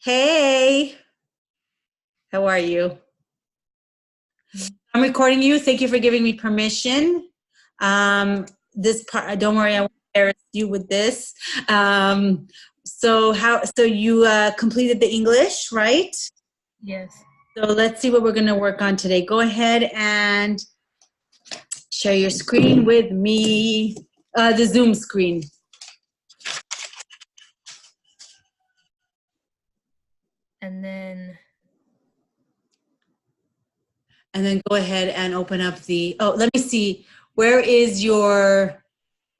Hey, how are you? I'm recording you. Thank you for giving me permission. This part, don't worry, I won't embarrass you with this. So you completed the English, right? Yes. So let's see what we're going to work on today. Go ahead and share your screen with me, the Zoom screen. And then go ahead and open up let me see. Where is your,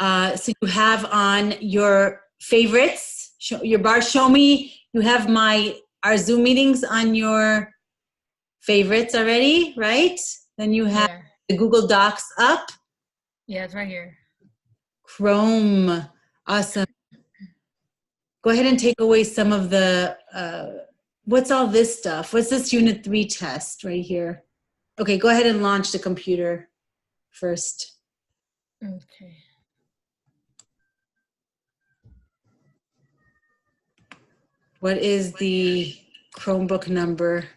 so you have on your favorites, your bar, show me, you have our Zoom meetings on your favorites already, right? Then you have the Google Docs up. Yeah, it's right here. Chrome, awesome. Go ahead and take away some of the, what's all this stuff? What's this Unit 3 test right here? Okay, go ahead and launch the computer first. Okay. What is the Chromebook number?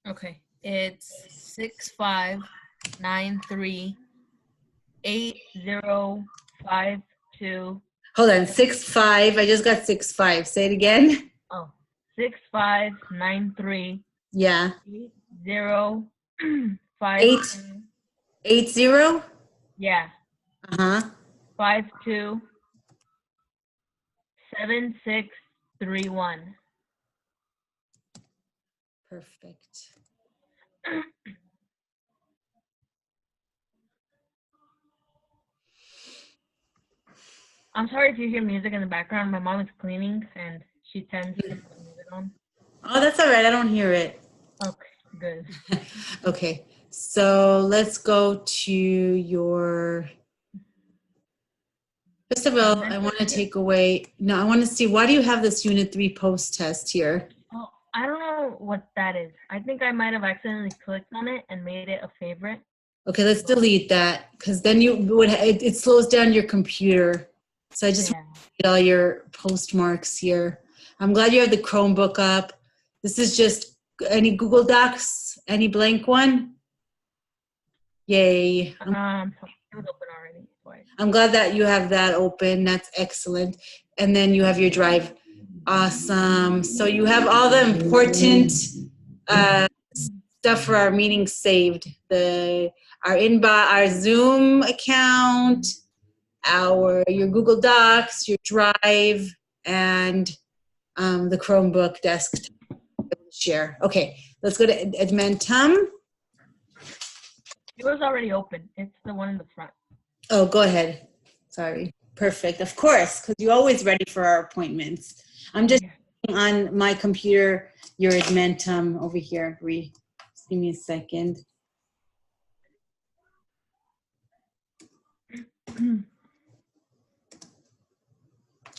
Okay, it's 65938052. Hold on, 65. I just got 65. Say it again. Oh, 6593. Yeah. 8052. 80? Yeah. 52 7631. Perfect. I'm sorry if you hear music in the background. My mom is cleaning and she tends to put music on. Oh, that's all right. I don't hear it. Okay, good. Okay, so let's go to your, first of all, I want to take away, no, I want to see, why do you have this Unit 3 post test here? Oh, I don't know what that is. I think I might have accidentally clicked on it and made it a favorite. Okay, let's delete that, because then it slows down your computer. So I just want to get all your postmarks here. I'm glad you have the Chromebook up. This is just any Google Docs, any blank one? Yay. It was open already. I'm glad that you have that open. That's excellent. And then you have your drive. Awesome. So you have all the important stuff for our meeting saved. Our inbox, our Zoom account, your Google Docs, your Drive, and the Chromebook desktop share. Okay, let's go to Edmentum. It was already open. It's the one in the front. Oh, go ahead. Sorry. Perfect. Of course, because you're always ready for our appointments. I'm just on my computer, your Edmentum over here, Bri. Just give me a second.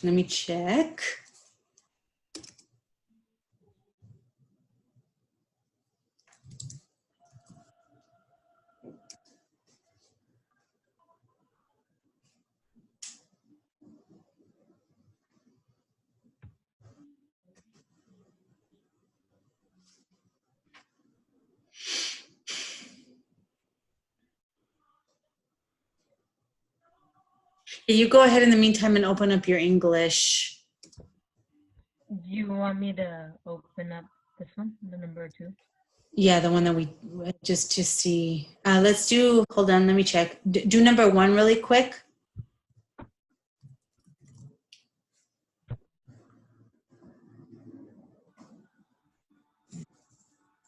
Let me check. You go ahead in the meantime and open up your English. Do you want me to open up this one, the number 2? Yeah, the one that we just to see. Let's do, hold on, let me check. Do number 1 really quick.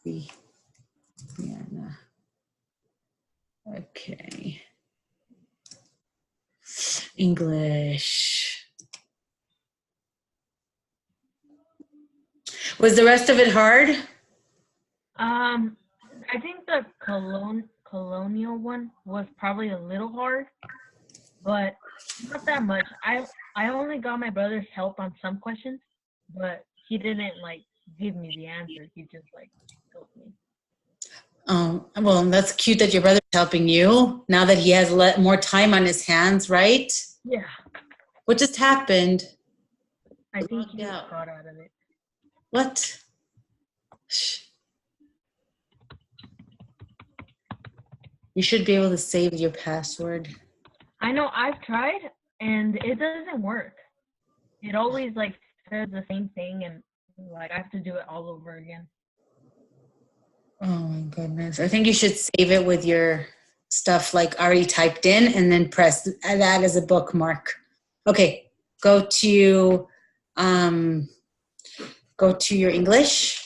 Yeah, no. Okay. English. Was the rest of it hard? I think the colonial one was probably a little hard, but not that much. I only got my brother's help on some questions, but he didn't give me the answer. He just helped me. Oh, well, that's cute that your brother's helping you now that he has more time on his hands, right? Yeah. What just happened? I think Logged he out. got out of it. What? You should be able to save your password. I know I've tried and it doesn't work. It always like says the same thing and like I have to do it all over again. Oh my goodness. I think you should save it with your stuff like already typed in and then press that as a bookmark. Okay, go to your English.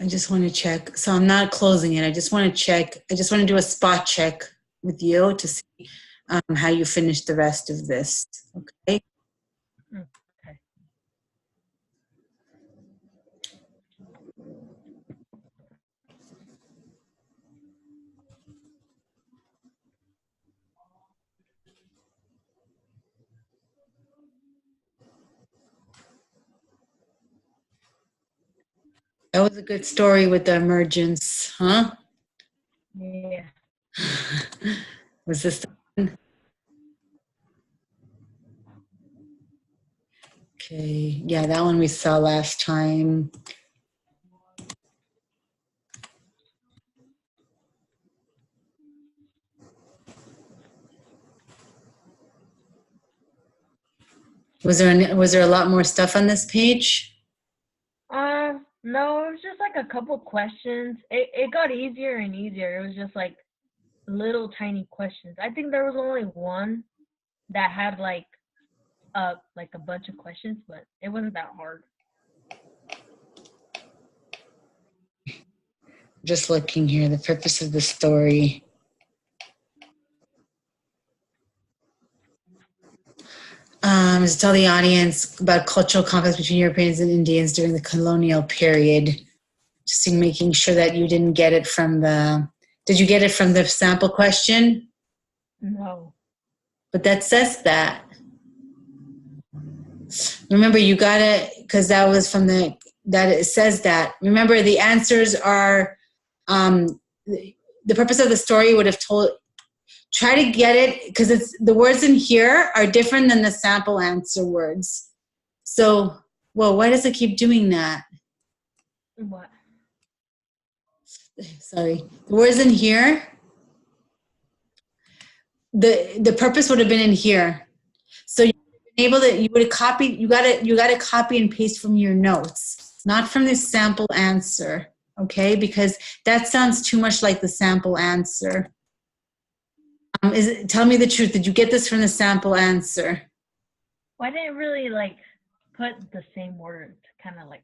I just want to check. So I'm not closing it. I just want to check. I just want to do a spot check with you to see how you finish the rest of this. Okay. Okay. That was a good story with the emergence, huh? Yeah. Was this the one? Okay. Yeah, that one we saw last time. Was there a lot more stuff on this page? No, it was just like a couple questions. It got easier and easier. It was just like little tiny questions. I think there was only one that had like a bunch of questions, but it wasn't that hard. Just looking here, the purpose of the story. Is to tell the audience about cultural conflicts between Europeans and Indians during the colonial period. Just in making sure that you didn't get it from did you get it from the sample question? No. But that says that. Remember, you got it because that was from that it says that. Remember, the answers are, the purpose of the story would have told, try to get it because it's the words in here are different than the sample answer words. So, well, why does it keep doing that? What? Sorry, the words in here. The purpose would have been in here. So you would have copied. You got to copy and paste from your notes, not from this sample answer. Okay, because that sounds too much like the sample answer. Tell me the truth. Did you get this from the sample answer? Well, I didn't really like put the same words, kind of like.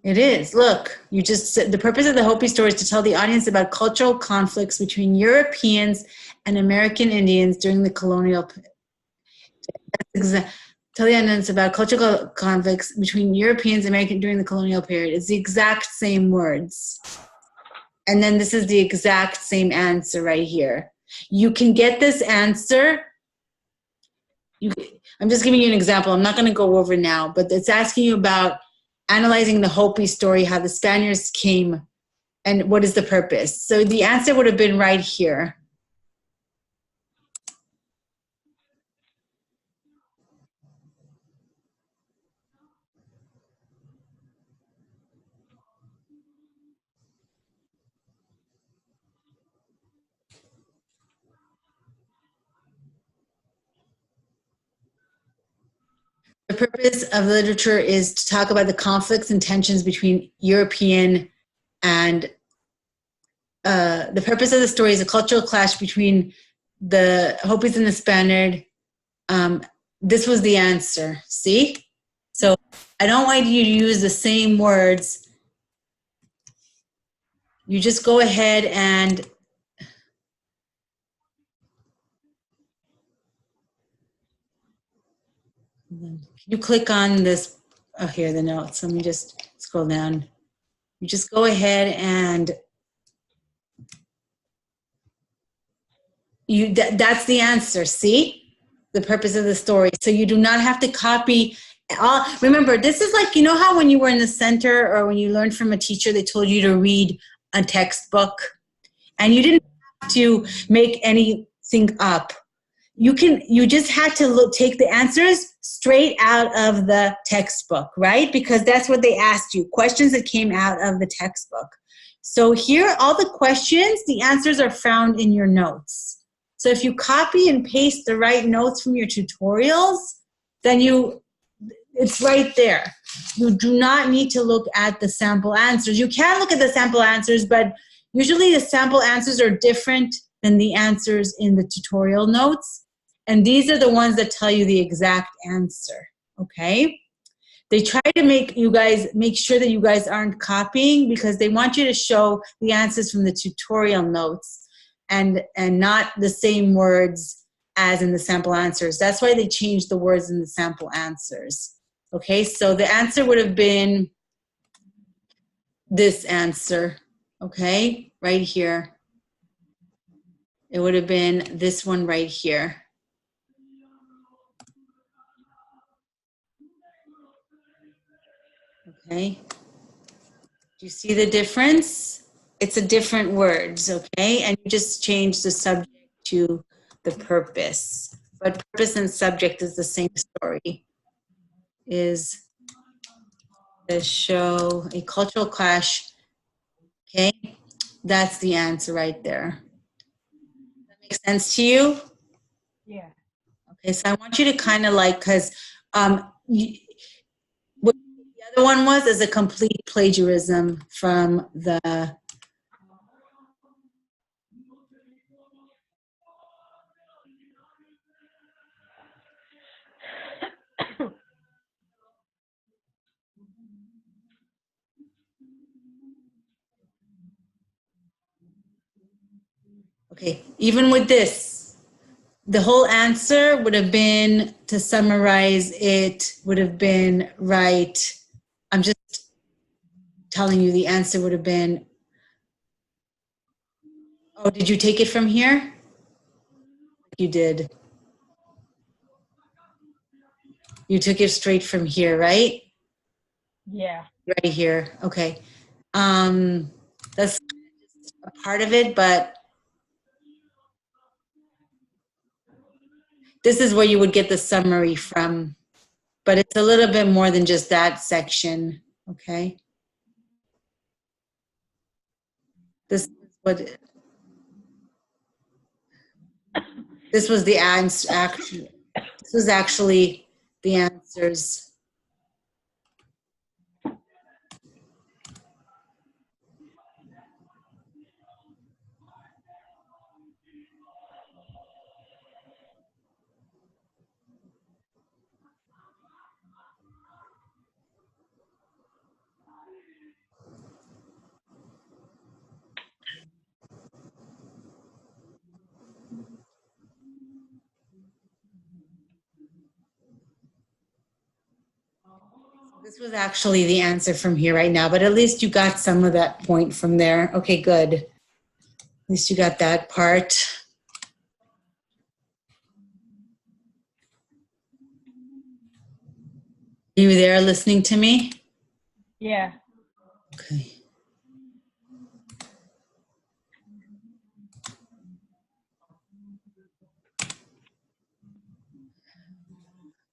It is. Look, you just said the purpose of the Hopi story is to tell the audience about cultural conflicts between Europeans and American Indians during the colonial. Tell the audience about cultural conflicts between Europeans and Americans during the colonial period. It's the exact same words. And then this is the exact same answer right here. You can get this answer. I'm just giving you an example. I'm not going to go over now, but it's asking you about analyzing the Hopi story, how the Spaniards came, and what is the purpose. So the answer would have been right here. The purpose of literature is to talk about the conflicts and tensions between European and the purpose of the story is a cultural clash between the Hopis and the Spaniard. This was the answer. See? So I don't want you to use the same words. You just go ahead and you click on this. Oh, here, the notes. Let me just scroll down. You just go ahead and that's the answer. See? The purpose of the story. So you do not have to copy Remember, this is like, you know how when you were in the center or when you learned from a teacher, they told you to read a textbook and you didn't have to make anything up. You just had to take the answers straight out of the textbook, right? Because that's what they asked you, questions that came out of the textbook. So here, all the questions, the answers are found in your notes. So if you copy and paste the right notes from your tutorials, then it's right there. You do not need to look at the sample answers. You can look at the sample answers, but usually the sample answers are different than the answers in the tutorial notes. And these are the ones that tell you the exact answer, okay? They try to make sure that you guys aren't copying because they want you to show the answers from the tutorial notes and not the same words as in the sample answers. That's why they changed the words in the sample answers. Okay, so the answer would have been this answer, okay, right here. It would have been this one right here. Okay, do you see the difference? It's a different words, okay, and you just change the subject to the purpose. But purpose and subject is the same story. Is the show a cultural clash? Okay, that's the answer right there. Does that make sense to you? Yeah. Okay, so I want you to kind of like, because what the other one was is a complete plagiarism from the. Okay, even with this, the whole answer would have been, to summarize it, would have been right. I'm just telling you the answer would have been, oh, did you take it from here? You did. You took it straight from here, right? Yeah. Right here, okay. That's a part of it, but this is where you would get the summary from. But it's a little bit more than just that section, okay? This is what this was the answer. Actually, this was actually the answers. This was actually the answer from here right now, but at least you got some of that point from there. Okay, good. At least you got that part. Are you there listening to me? Yeah. Okay.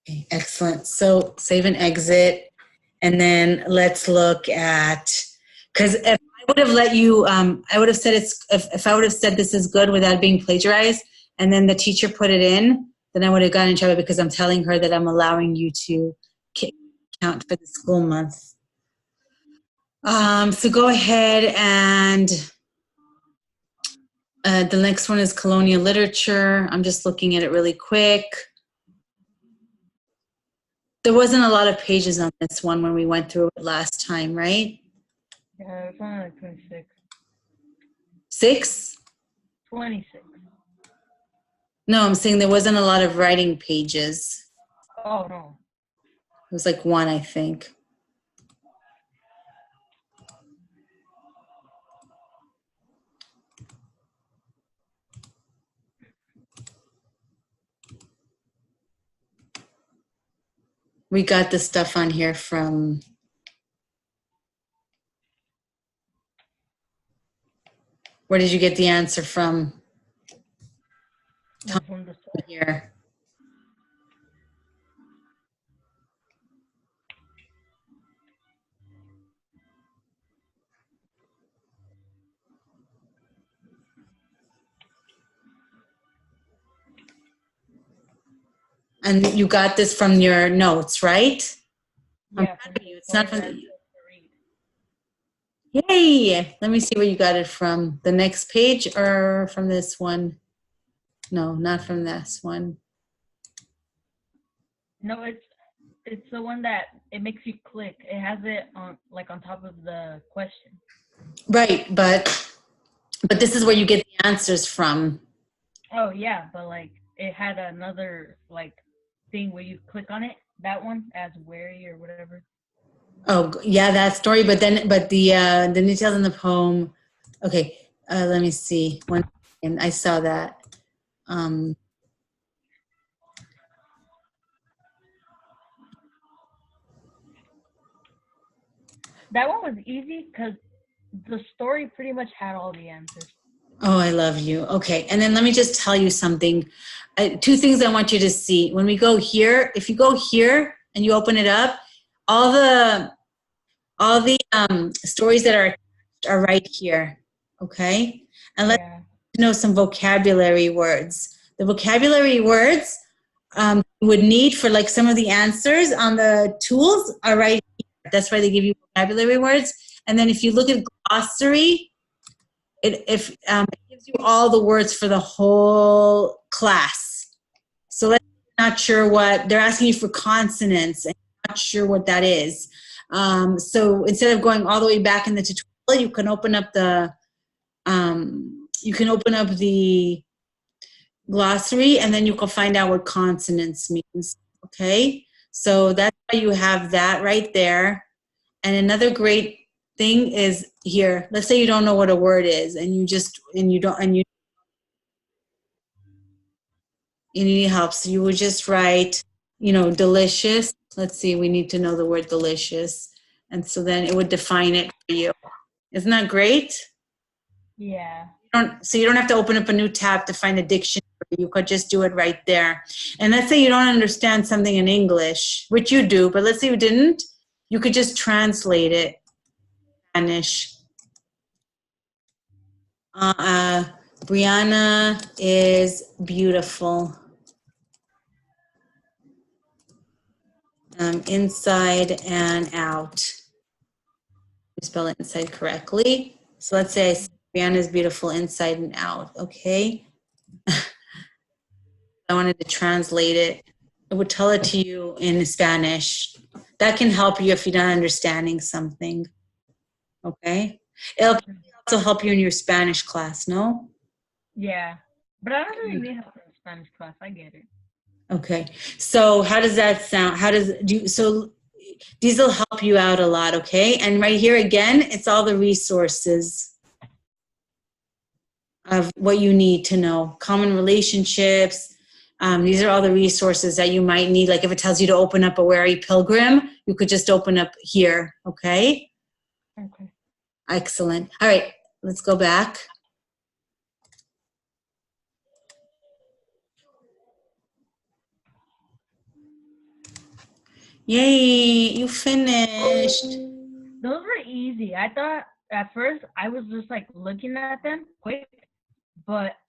Okay, excellent. So save and exit. And then let's look at, because if I would have let you, I would have said if I would have said this is good without being plagiarized, and then the teacher put it in, then I would have gotten in trouble because I'm telling her that I'm allowing you to count for the school month. So go ahead and the next one is colonial literature. I'm just looking at it really quick. There wasn't a lot of pages on this one when we went through it last time, right? Yeah, it's only like 26. 6? 26. No, I'm saying there wasn't a lot of writing pages. Oh, no. It was like 1, I think. We got the stuff on here from, where did you get the answer from From the source. here? And you got this from your notes, right? Yeah, I'm from proud of you. It's not from the the, read. yay! Let me see where you got it from. The next page or from this one? No, not from this one. No, it's the one that it makes you click. It has it on like on top of the question. Right, but this is where you get the answers from. Oh yeah, but like it had another like thing where you click on it. That one as wary or whatever. Oh, yeah, that story. But the details in the poem. Okay, let me see. And I saw that. Um, That one was easy because the story pretty much had all the answers. oh, I love you. Okay, and then let me just tell you something. Two things I want you to see. When we go here, if you go here and you open it up, all the stories that are right here. Okay, and let's Yeah. know some vocabulary words. The vocabulary words you would need for like some of the answers on the tools are right here. That's why they give you vocabulary words. And then if you look at glossary, it gives you all the words for the whole class. So let's not sure what they're asking you for consonants and not sure what that is. So instead of going all the way back in the tutorial, you can open up the glossary and then you can find out what consonants means. Okay, so that's why you have that right there. And another great thing is here. Let's say you don't know what a word is, and you need help. So you would just write, delicious. Let's see. We need to know the word delicious, and so then it would define it for you. Isn't that great? Yeah. So you don't have to open up a new tab to find a dictionary. You could just do it right there. And let's say you don't understand something in English, which you do, but let's say you didn't, you could just translate it in Spanish. Brianna is beautiful. Inside and out. You spell it inside correctly. So let's say I say Brianna is beautiful inside and out. Okay. I wanted to translate it. It would tell it to you in Spanish. That can help you if you're not understanding something. Okay. It'll also help you in your Spanish class, no? Yeah. But I don't really need help in Spanish class. I get it. Okay. So how does that sound? So these will help you out a lot, okay? And right here again, it's all the resources of what you need to know. Common relationships. These are all the resources that you might need. Like if it tells you to open up a wary pilgrim, you could just open up here, okay? Okay. Excellent. All right, let's go back. Yay, you finished. Those were easy. I thought at first I was just like looking at them quick,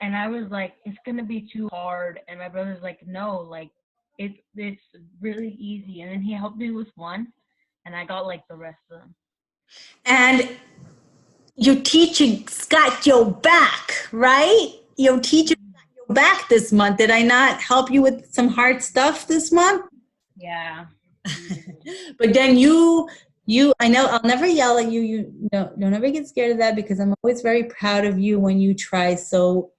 and I was like, it's gonna be too hard. And my brother's like, no, like it's really easy. And then he helped me with one, and I got like the rest of them. And your teacher's got your back, right? Your teacher got your back this month. Did I not help you with some hard stuff this month? Yeah. But then I know I'll never yell at you. You don't ever get scared of that because I'm always very proud of you when you try. So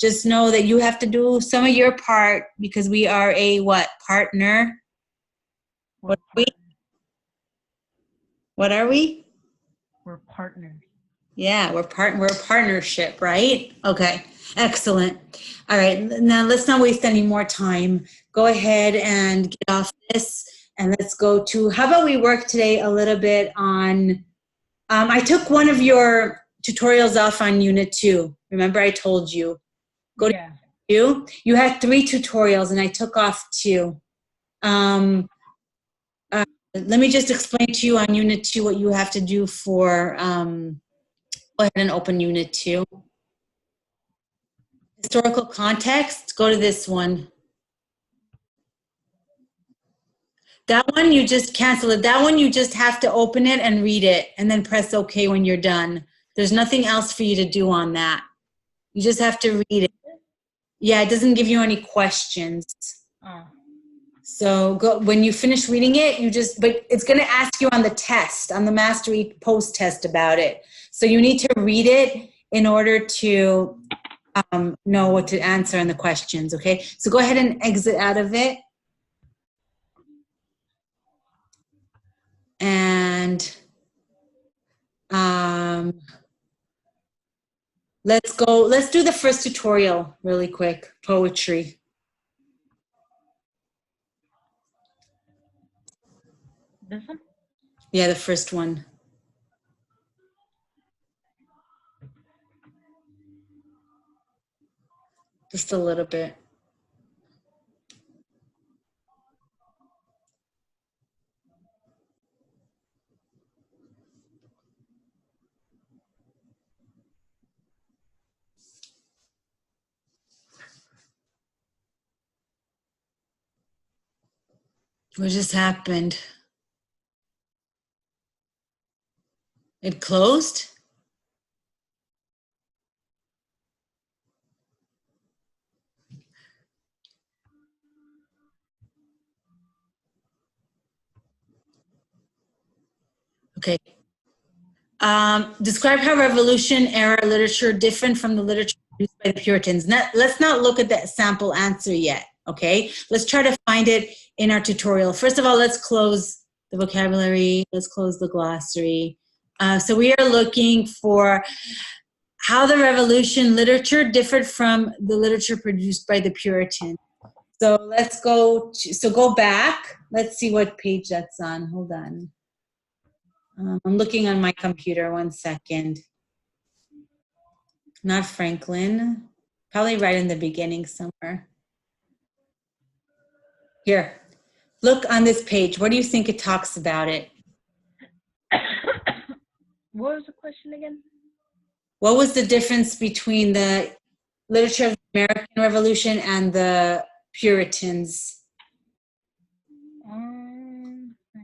just know that you have to do some of your part because we are a what? Partner? What are we? What are we? We're partners. Yeah, we're a partnership, right? Okay. Excellent. All right, now let's not waste any more time. Go ahead and get off this, and let's go to, how about we work today a little bit on, I took one of your tutorials off on Unit 2. Remember I told you. Go to Yeah. You had 3 tutorials, and I took off 2. Let me just explain to you on Unit 2 what you have to do for, go ahead and open Unit 2. Historical context, go to this one. That one, you just cancel it. That one, you just have to open it and read it and then press OK when you're done. There's nothing else for you to do on that. You just have to read it. Yeah, it doesn't give you any questions. Oh. So go, when you finish reading it, you just, but it's going to ask you on the test, on the Mastery Post test about it. So you need to read it in order to know what to answer in the questions, okay? So go ahead and exit out of it. And let's do the first tutorial really quick, poetry. This one? Yeah, the first one. Just a little bit. What just happened? It closed? Okay. Describe how Revolution era literature different from the literature produced by the Puritans. Let's not look at that sample answer yet, okay? Let's try to find it in our tutorial. First of all, let's close the vocabulary. Let's close the glossary. So we are looking for how the Revolution literature differed from the literature produced by the Puritans. So let's go, go back. Let's see what page that's on. Hold on. I'm looking on my computer, 1 second. Not Franklin. Probably right in the beginning somewhere. Here, look on this page. What do you think it talks about it? What was the question again? What was the difference between the literature of the American Revolution and the Puritans?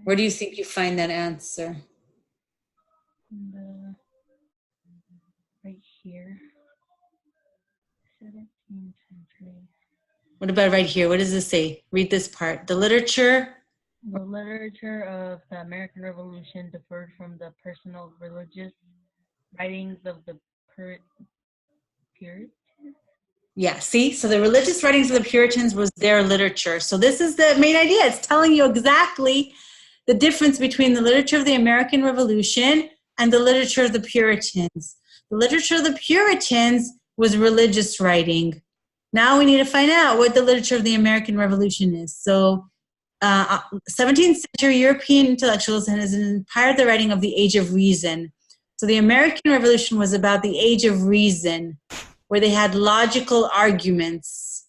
Where do you think you find that answer? Right here. 17th century. What about right here? What does this say? Read this part. The literature. The literature of the American Revolution differed from the personal religious writings of the Puritans. Yeah, see? So the religious writings of the Puritans was their literature. So this is the main idea. It's telling you exactly the difference between the literature of the American Revolution and the literature of the Puritans. The literature of the Puritans was religious writing. Now we need to find out what the literature of the American Revolution is. So 17th century European intellectuals has inspired the writing of the Age of Reason. So the American Revolution was about the Age of Reason, where they had logical arguments.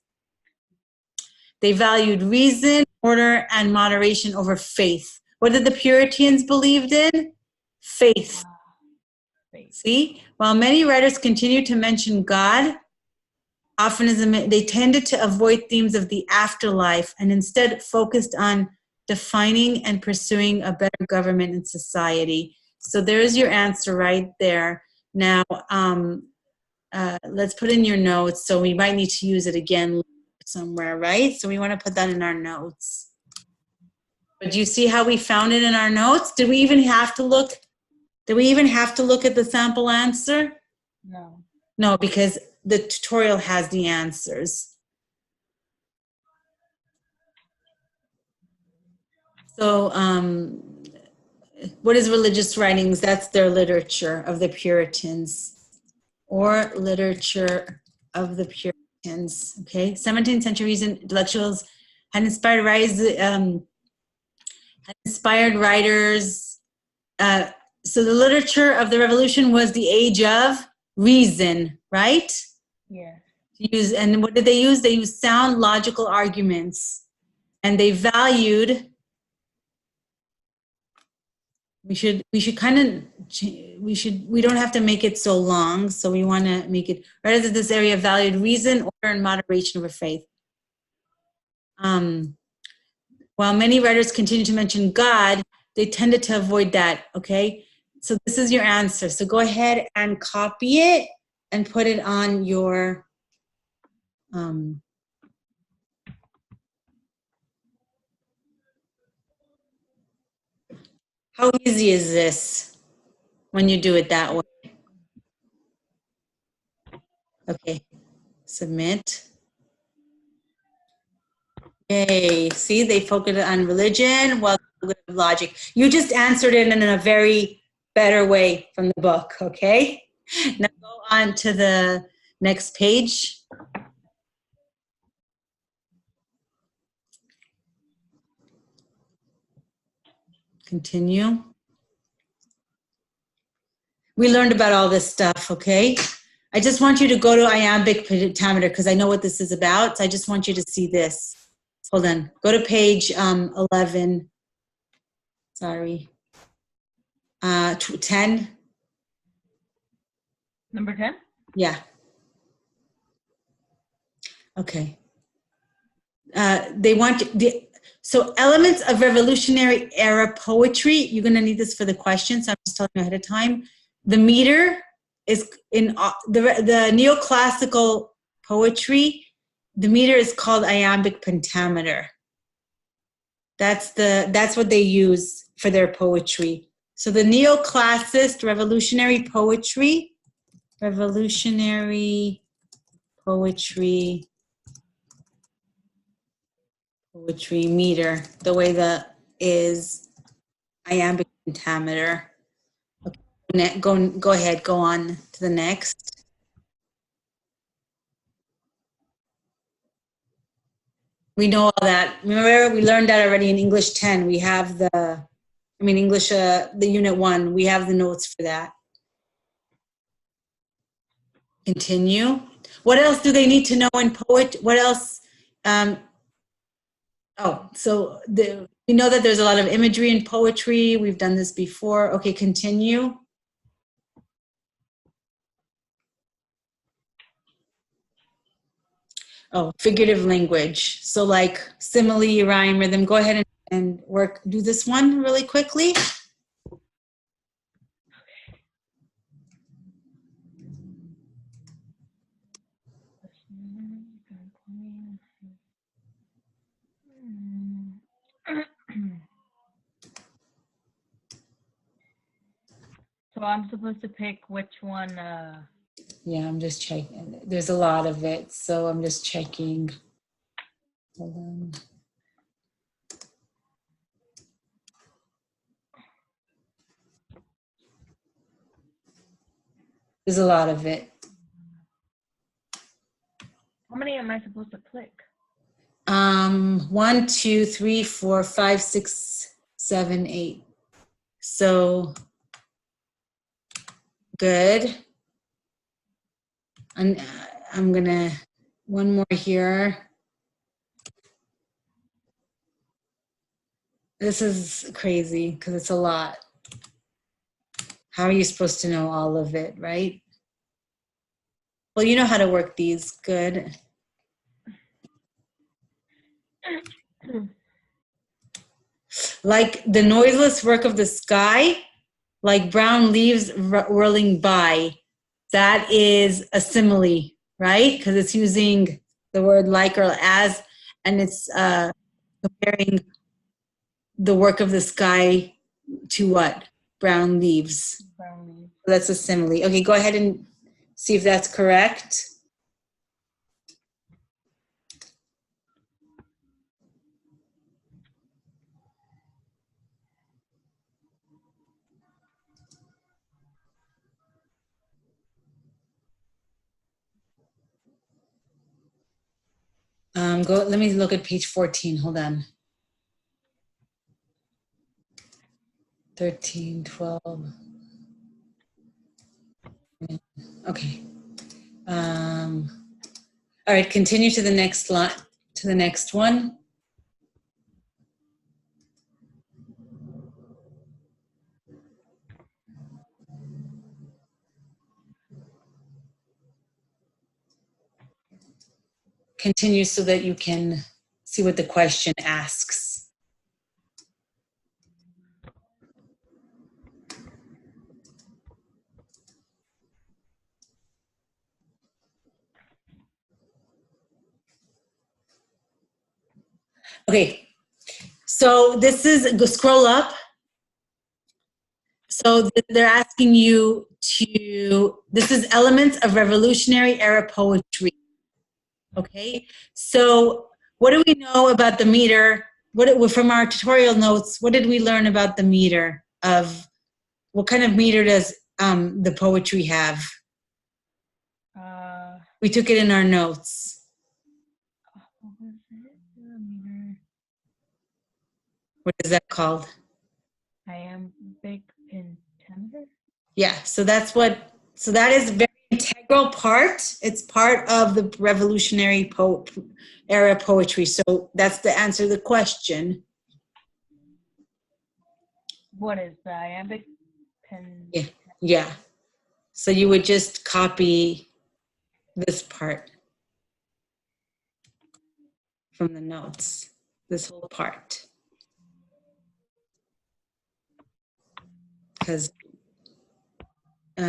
They valued reason, order, and moderation over faith. What did the Puritans believe in? Faith. See? While many writers continue to mention God, often they tended to avoid themes of the afterlife and instead focused on defining and pursuing a better government and society. So there's your answer right there. Now, let's put in your notes. So we might need to use it again somewhere, right? So we want to put that in our notes. But do you see how we found it in our notes? Did we even have to look? Did we even have to look at the sample answer? No. No, because the tutorial has the answers. So what is religious writings? That's their literature of the Puritans, or literature of the Puritans. Okay, 17th century intellectuals had inspired writers. So the literature of the Revolution was the age of reason, right? Yeah. And what did they use? They used sound, logical arguments, and they valued. We should we don't have to make it so long, so we want to make it right as this area valued reason, order, and moderation over faith. While many writers continue to mention God, they tended to avoid that. Okay, so this is your answer. So go ahead and copy it and put it on your how easy is this when you do it that way? Okay, submit. Yay, see, they focused on religion while logic. You just answered it in a very better way from the book, okay? Now go on to the next page. Continue. We learned about all this stuff, okay? I just want you to go to iambic pentameter because I know what this is about. So I just want you to see this. Hold on. Go to page 11. Sorry. 10. Number 10? Yeah. Okay. They want so elements of revolutionary era poetry. You're going to need this for the question, so I'm just telling you ahead of time. The meter is in the neoclassical poetry. The meter is called iambic pentameter. That's what they use for their poetry. So the neoclassicist revolutionary poetry meter, the way that is iambic pentameter. Okay, go ahead, go on to the next. We know all that. Remember, we learned that already in English 10. We have the Unit 1. We have the notes for that. Continue. What else do they need to know in poet? What else? We know that there's a lot of imagery in poetry. We've done this before. Okay, continue. Oh, figurative language. So like simile, rhyme, rhythm. Go ahead and do this one really quickly. So I'm supposed to pick which one? Yeah, I'm just checking. There's a lot of it, so I'm just checking. Hold on. There's a lot of it. How many am I supposed to click? 1, 2, 3, 4, 5, 6, 7, 8. So good. And I'm gonna one more here. This is crazy because it's a lot. How are you supposed to know all of it, right? Well, you know how to work these. Good. Like the noiseless work of the sky, like brown leaves whirling by. That is a simile, right? Because it's using the word like or as, and it's comparing the work of the sky to what? Brown leaves. Brown leaves. That's a simile. Okay, go ahead and see if that's correct. Let me look at page 14. Hold on. 13, 12. Okay. All right, continue to the next line, to the next one. Continue so that you can see what the question asks. Okay, so this is, go scroll up. So they're asking you to, this is elements of Revolutionary Era poetry. Okay, so what do we know about the meter? From our tutorial notes, what did we learn about the meter of, what kind of meter does the poetry have? We took it in our notes. What was it? Meter. What is that called? Iambic pentameter? Yeah, so that's what, so that is a very integral part. It's part of the Revolutionary Era poetry. So that's the answer to the question. What is the iambic pen? Yeah, yeah. So you would just copy this part from the notes, this whole part. Because,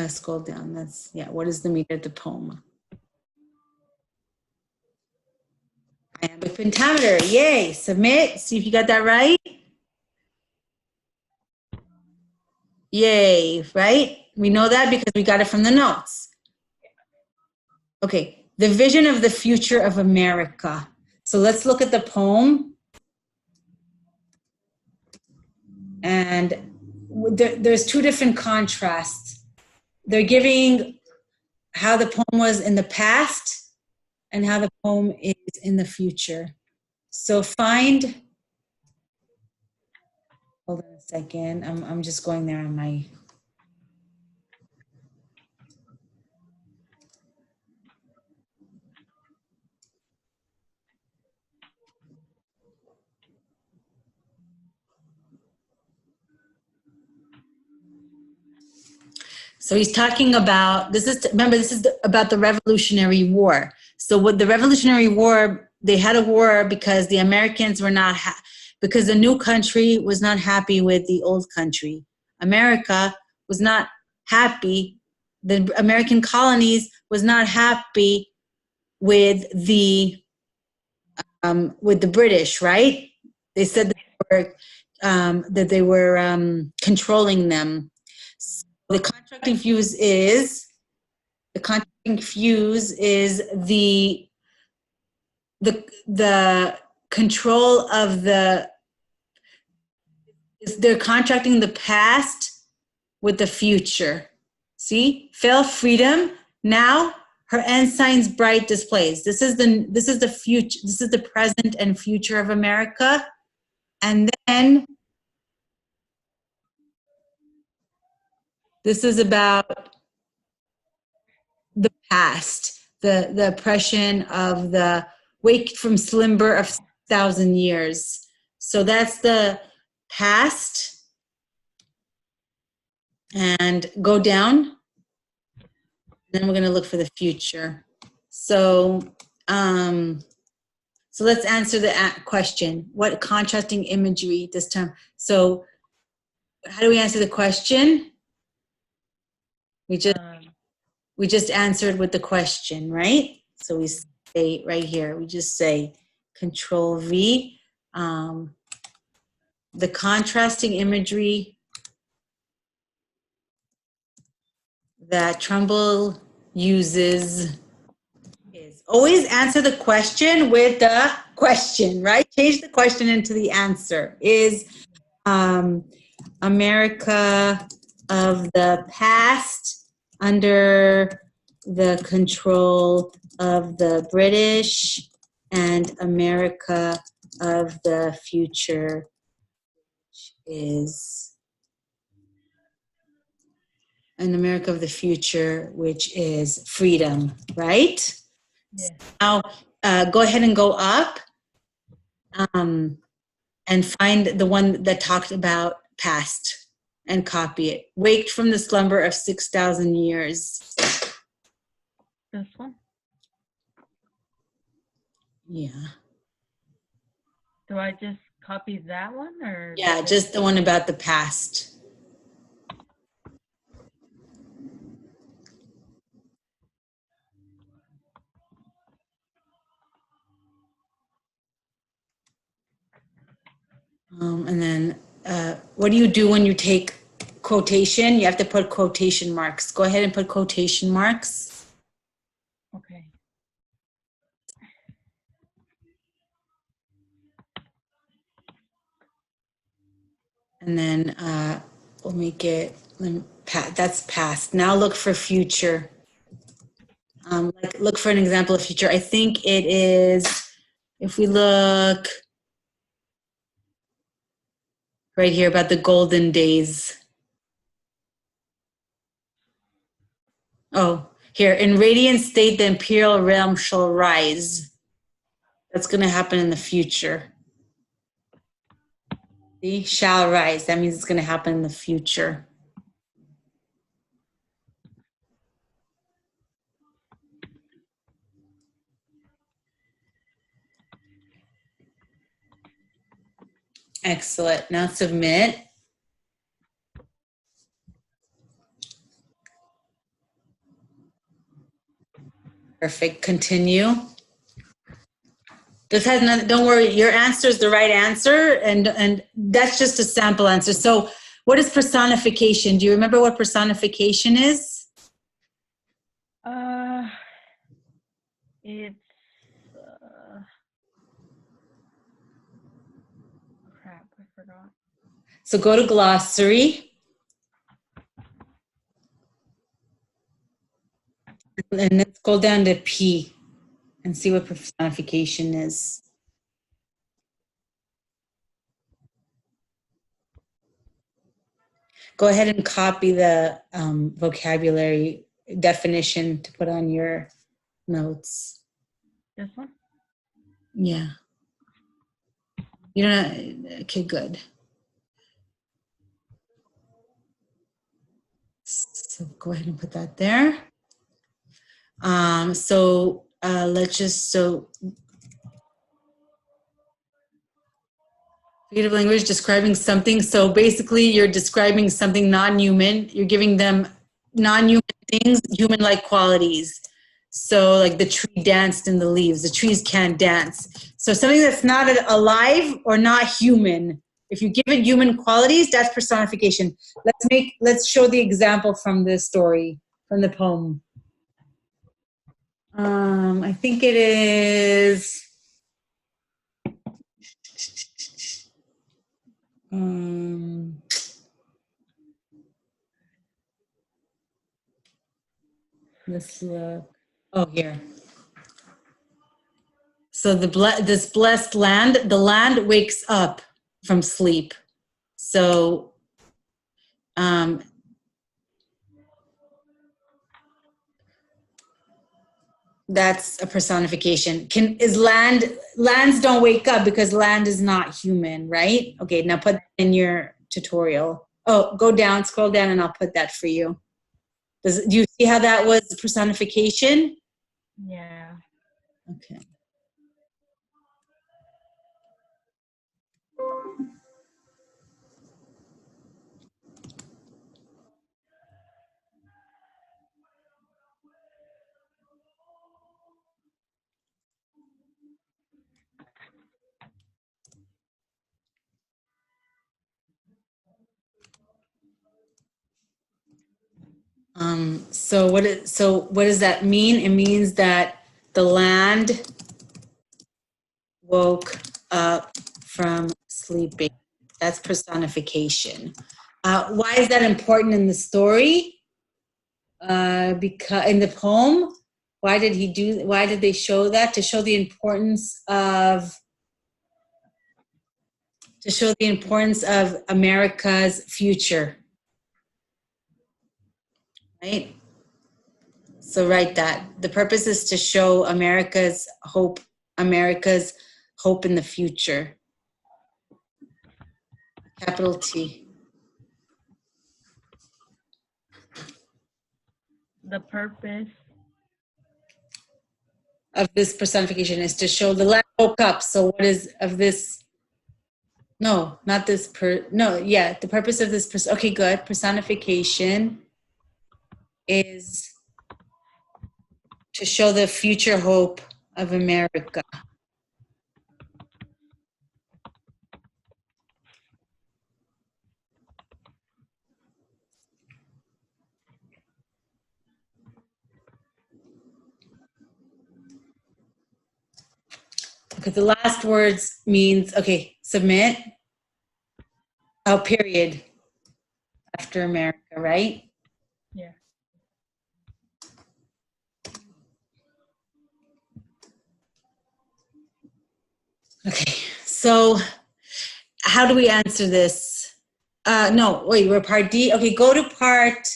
scroll down, that's, yeah, what is the meter of the poem? Iambic pentameter, yay, submit, see if you got that right. Yay, right? We know that because we got it from the notes. Okay, the vision of the future of America. So let's look at the poem. And there's two different contrasts. They're giving how the poem was in the past and how the poem is in the future. So find, hold on a second, I'm just going there on my, so he's talking about, remember, this is about the Revolutionary War. So with the Revolutionary War, they had a war because the Americans were not, because the new country was not happy with the old country. America was not happy, the American colonies was not happy with the British, right? They said that they were controlling them. So the contracting fuse is the control of they're contracting the past with the future. See, fail freedom. Now her ensign's bright displays. This is the future. This is the present and future of America. And then this is about the past, the oppression of the wake from slumber of 1,000 years. So that's the past. And go down. Then we're going to look for the future. So, so let's answer the question. What contrasting imagery this time? So how do we answer the question? We just answered with the question, right? So we say right here, we just say Control V. The contrasting imagery that Trumbull uses is always answer the question with the question, right? Change the question into the answer. Is America of the past under the control of the British and America of the future is an America of the future, which is freedom, right? Yes. Now, go ahead and go up and find the one that talked about past and copy it. Waked from the slumber of 6,000 years. This one? Yeah. Do I just copy that one or? Yeah, just the one about the past. And then what do you do when you take quotation? You have to put quotation marks. Go ahead and put quotation marks. Okay. And then we'll make it, that's past. Now look for future. Look for an example of future. I think it is, if we look right here about the golden days. Oh, here, in radiant state, the imperial realm shall rise. That's going to happen in the future. See, shall rise. That means it's going to happen in the future. Excellent. Now submit. Perfect. Continue. This has nothing, don't worry, your answer is the right answer, and that's just a sample answer. So what is personification? Do you remember what personification is? It's crap, I forgot. So go to glossary. And let's go down to P and see what personification is. Go ahead and copy the vocabulary definition to put on your notes. This one? Yeah. You don't, okay, good. So go ahead and put that there. Let's just, figurative language, describing something. So basically you're describing something non-human. You're giving them non-human things, human-like qualities. So like the tree danced in the leaves. The trees can't dance. So something that's not alive or not human. If you give it human qualities, that's personification. Let's show the example from the story, from the poem. I think it is. Let's look. Oh, here. So this blessed land, the land wakes up from sleep. So that's a personification. Lands don't wake up because land is not human, right? Okay, now put that in your tutorial. Oh, go down, scroll down, and I'll put that for you. Do you see how that was personification? Yeah. Okay. So what does that mean? It means that the land woke up from sleeping. That's personification. Why is that important in the story? Because in the poem, Why did they show that? To show the importance of America's future, right? So write that. The purpose is to show America's hope in the future. Capital T. The purpose Of this personification is to show the land woke up. So what is of this? No, not this the purpose of this okay, good. Personification is to show the future hope of America. Because the last words means, okay, submit. Oh, period. After America, right? Yeah. Okay, so how do we answer this? No, wait, we're part D. Okay, go to part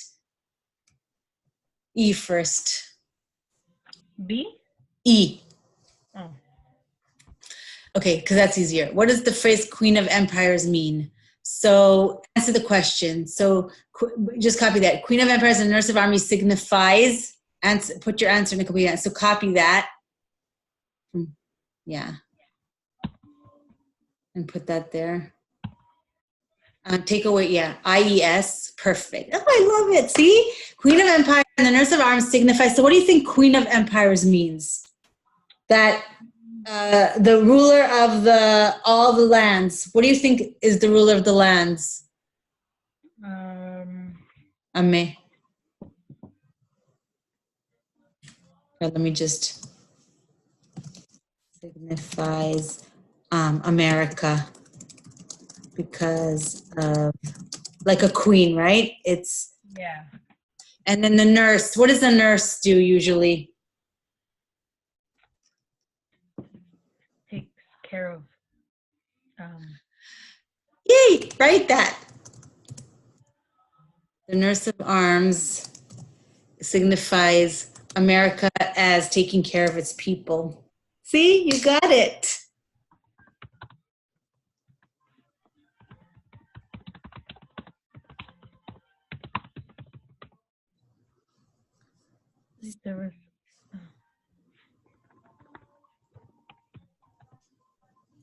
E first. B? E. Oh. Okay, because that's easier. What does the phrase Queen of Empires mean? So answer the question. So just copy that. Queen of Empires and Nurse of Armies signifies, put your answer in a complete answer. So copy that. Yeah. And put that there. Take away, yeah, IES, perfect. Oh, I love it. See? Queen of Empires and the Nurse of Arms signifies. So what do you think Queen of Empires means? That the ruler of all the lands. What do you think is the ruler of the lands? Ame. Let me just signifies America because of like a queen, right? It's Yeah. And then the nurse. What does the nurse do usually? Takes care of. Yay! Write that. The nurse of arms signifies America as taking care of its people. See, you got it. There was.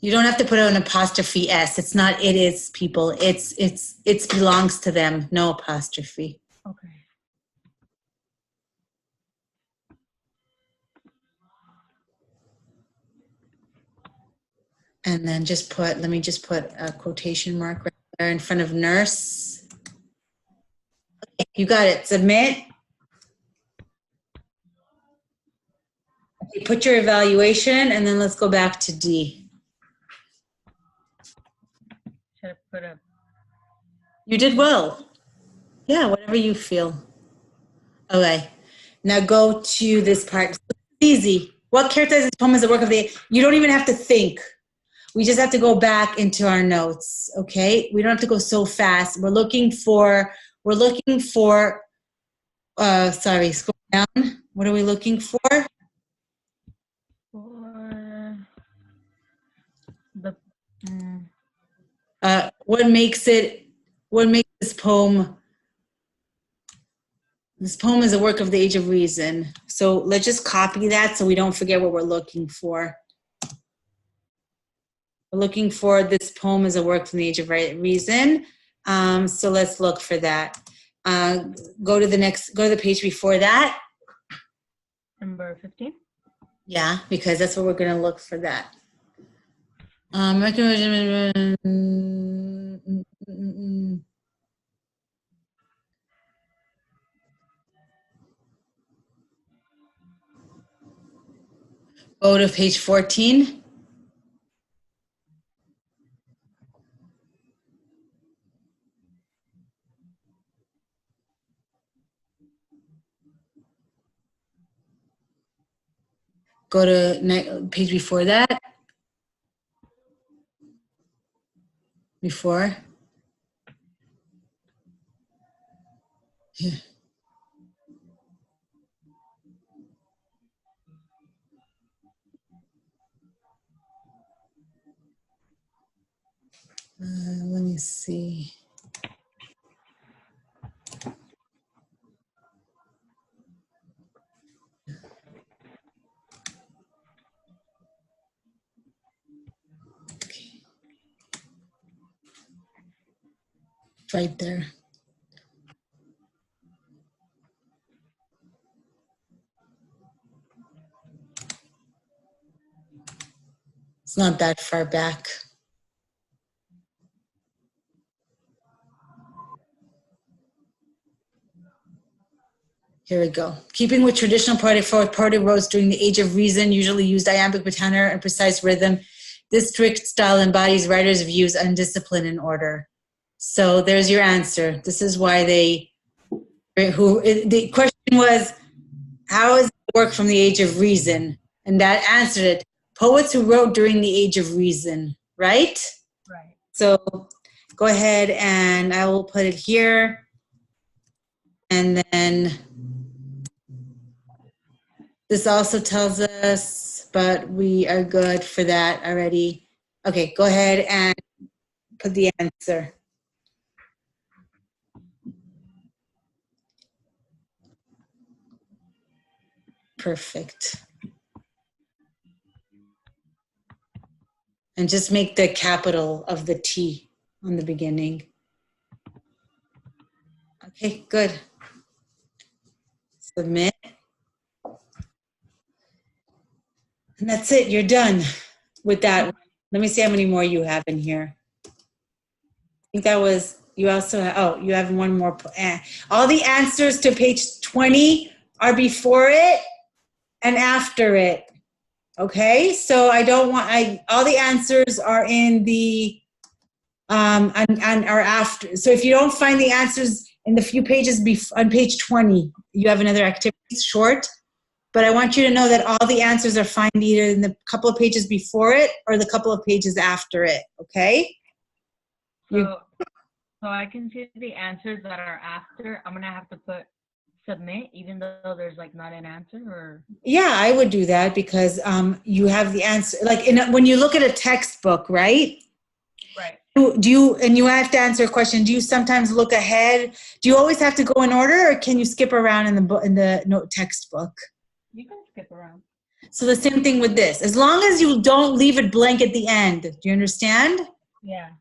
You don't have to put an apostrophe S. It's not it is people. It belongs to them. No apostrophe. Okay. And then let me just put a quotation mark right there in front of nurse. Okay, you got it. Submit. Okay, put your evaluation and then let's go back to D. Should I put a. You did well. Yeah, whatever you feel. Okay. Now go to this part. It's easy. What characterizes this poem as a work of the... You don't even have to think. We just have to go back into our notes, okay? We don't have to go so fast. We're looking for, sorry, scroll down. What are we looking for? For the. What makes this poem is a work of the age of reason. So let's just copy that so we don't forget what we're looking for. We're looking for this poem is a work from the age of reason. So let's look for that. Go to the page before that. Number 15? Yeah, because that's what we're going to look for that. Go to page 14. go to page before that. Before. Yeah. Let me see. Okay. Right there. It's not that far back. Here we go. Keeping with traditional poetic prose during the Age of Reason, usually used iambic pentameter and precise rhythm. This strict style embodies writers' views on discipline and order. So there's your answer. This is why the question was, how is it work from the Age of Reason? And that answered it. Poets who wrote during the Age of Reason, right? Right. So go ahead and I will put it here. And then this also tells us, but we are good for that already. Okay, go ahead and put the answer. Perfect. And just make the capital of the T on the beginning. Okay, good. Submit. And that's it, you're done with that. Let me see how many more you have in here. I think that was, you also have, oh, you have one more. All the answers to page 20 are before it and after it. Okay, so I don't want, all the answers are in the, and are after. So if you don't find the answers in the few pages on page 20, you have another activity, short. But I want you to know that all the answers are found either in the couple of pages before it or the couple of pages after it, okay? So I can see the answers that are after. I'm going to have to put submit, even though there's like not an answer, or? Yeah, I would do that because you have the answer. Like when you look at a textbook, right? Right. Do you, and you have to answer a question, do you sometimes look ahead? Do you always have to go in order or can you skip around in the textbook? You can skip around. So the same thing with this. As long as you don't leave it blank at the end. Do you understand? Yeah.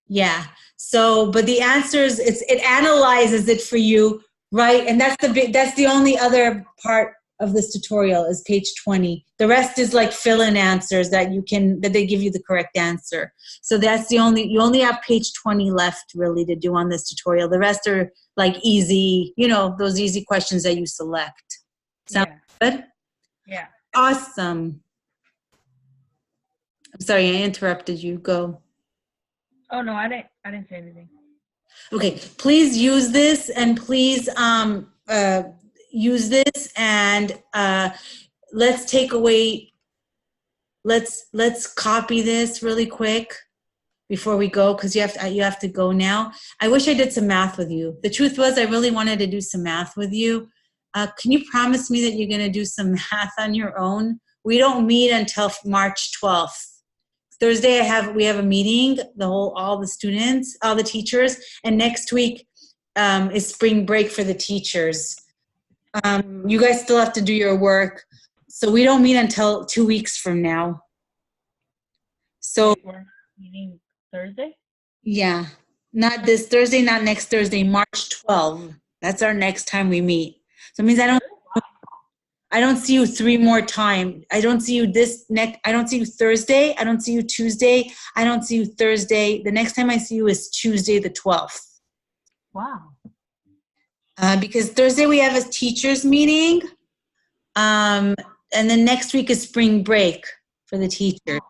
Yeah. So, but the answers, it analyzes it for you, right? And that's the only other part of this tutorial is page 20. The rest is like fill-in answers that they give you the correct answer. So that's you only have page 20 left really to do on this tutorial. The rest are like easy, those easy questions that you select. Sound good? Yeah. Awesome. I'm sorry, I interrupted you. Go. Oh no, I didn't say anything. Okay, please use this and please use this and let's take away, let's copy this really quick before we go because you have to go now. I wish I did some math with you. The truth was I really wanted to do some math with you. Can you promise me that you're going to do some math on your own? We don't meet until March 12th. Thursday we have a meeting, all the students, all the teachers, and next week is spring break for the teachers. You guys still have to do your work, so we don't meet until 2 weeks from now. So we're meeting Thursday? Yeah, not this Thursday, not next Thursday, March 12th. That's our next time we meet. So it means I don't see you 3 more times. I don't see you I don't see you Thursday. I don't see you Tuesday. I don't see you Thursday. The next time I see you is Tuesday the 12th. Wow. Because Thursday we have a teachers meeting. And then next week is spring break for the teachers.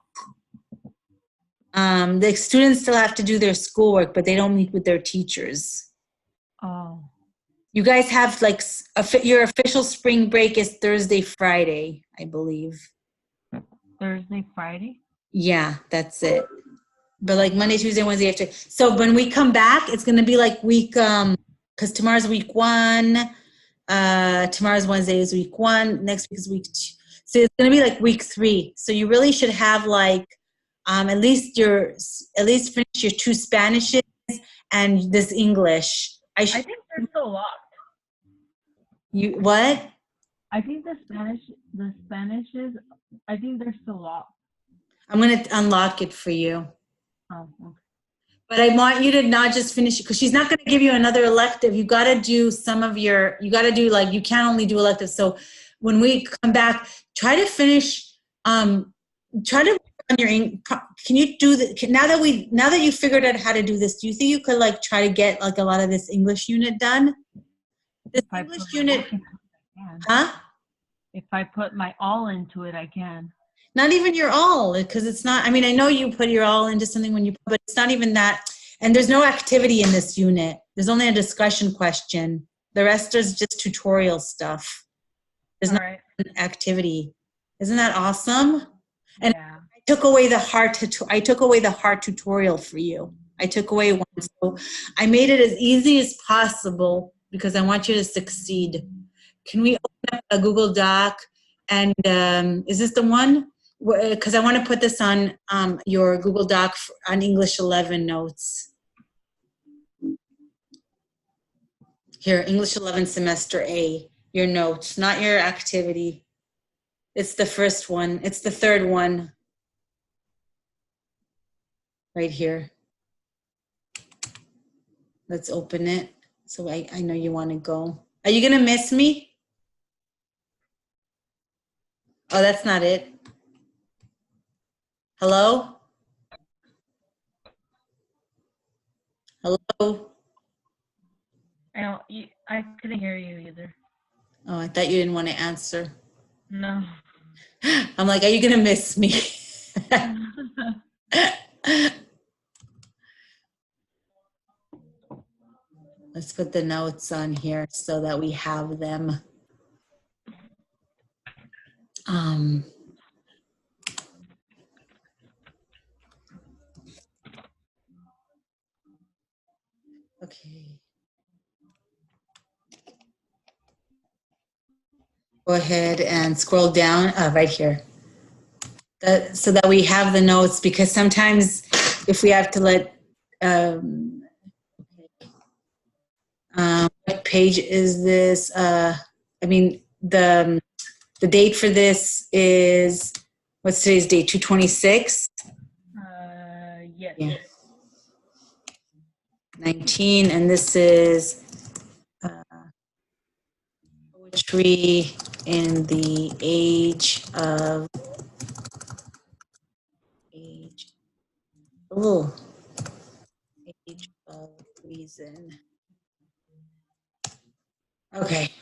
The students still have to do their schoolwork, but they don't meet with their teachers. Oh. You guys have your official spring break is Thursday, Friday, I believe. Thursday, Friday. Yeah, that's it. But like Monday, Tuesday, Wednesday after. So when we come back, it's gonna be like week because tomorrow's week 1. Tomorrow's Wednesday is week 1. Next week is week 2. So it's gonna be like week 3. So you really should have like at least finish your 2 Spanishes and this English. I think they're still locked. You what? I think the Spanishes, I think they're still locked. I'm gonna unlock it for you. Oh, okay. But I want you to not just finish it because she's not going to give you another elective. You got to do you got to do like, you can't only do electives. So when we come back, try to finish, try to work on can you do now that you figured out how to do this, do you think you could like try to get like a lot of this English unit done? This English unit, huh? If I put my all into it, I can. Not even your all, because it's not, I mean, I know you put your all into something but it's not even that. And there's no activity in this unit. There's only a discussion question. The rest is just tutorial stuff. There's no activity. Isn't that awesome? And yeah. I took away the hard tutorial for you. I took away one. So I made it as easy as possible because I want you to succeed. Can we open up a Google Doc? And is this the one? Because I want to put this on your Google Doc on English 11 notes. Here, English 11 semester A, your notes, not your activity. It's the first one. It's the third one. Right here. Let's open it. So I know you want to go. Are you going to miss me? Oh, that's not it. Hello? Hello? I couldn't hear you either. Oh, I thought you didn't want to answer. No. I'm like, are you going to miss me? Let's put the notes on here so that we have them. Okay. Go ahead and scroll down right here. So that we have the notes, because sometimes if we have to let, what page is this? I mean, the date for this is, what's today's date, 2/26? Yes. Yeah. 19, and this is poetry in the age of reason. Okay.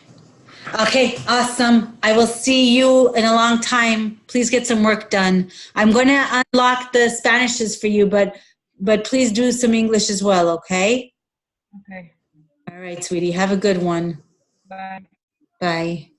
Okay, awesome. I will see you in a long time. Please get some work done. I'm going to unlock the Spanishes for you, but please do some English as well, okay? Okay. All right, sweetie. Have a good one. Bye. Bye.